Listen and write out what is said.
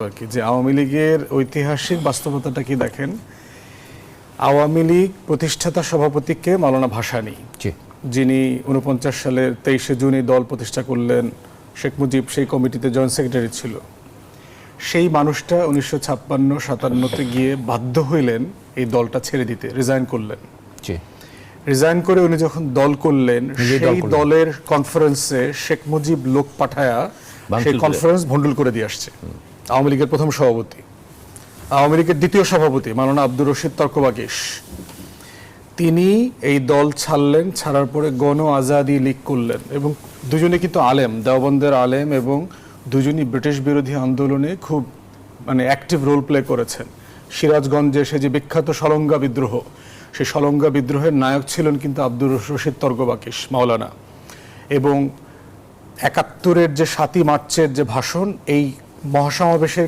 আর কি যে আওয়ামী লীগের ঐতিহাসিক বাস্তবতাটা কি দেখেন, আওয়ামী লীগ প্রতিষ্ঠাতা সভাপতিকে মাওলানা ভাসানী, যিনি 49 সালের 23শে জুন এই দল প্রতিষ্ঠা করলেন, শেখ মুজিব সেই কমিটিতে জয়েন্ট সেক্রেটারি ছিল। সেই মানুষটা 1956-57-তে গিয়ে বাধ্য হইলেন এই দলটা ছেড়ে দিতে, রিজাইন করলেন। রিজাইন করে উনি যখন দল করলেন, সেই দলের কনফারেন্সে শেখ মুজিব লোক পাঠায়া সেই কনফারেন্স ভণ্ডুল করে দিয়ে আসছে। আওয়ামী লীগের প্রথম সভাপতি, আওয়ামী লীগের দ্বিতীয় সভাপতি মাওলানা আব্দুর রশিদ তর্কবাগীশ, তিনি এই দল ছাড়লেন। ছাড়ার পরে গণ আজাদি লীগ করলেন এবং দুজনে কিন্তু আলেম, দেওবন্দের আলেম, এবং দুজনই ব্রিটিশ বিরোধী আন্দোলনে খুব অ্যাক্টিভ রোল প্লে করেছেন। সিরাজগঞ্জে সে যে বিখ্যাত সলঙ্গা বিদ্রোহ, সেই সলঙ্গা বিদ্রোহের নায়ক ছিলেন কিন্তু আব্দুর রশিদ তর্কবাগীশ মাওলানা। এবং ৭১-এর যে ৭ই মার্চের যে ভাষণ, এই মহাসমাবেশের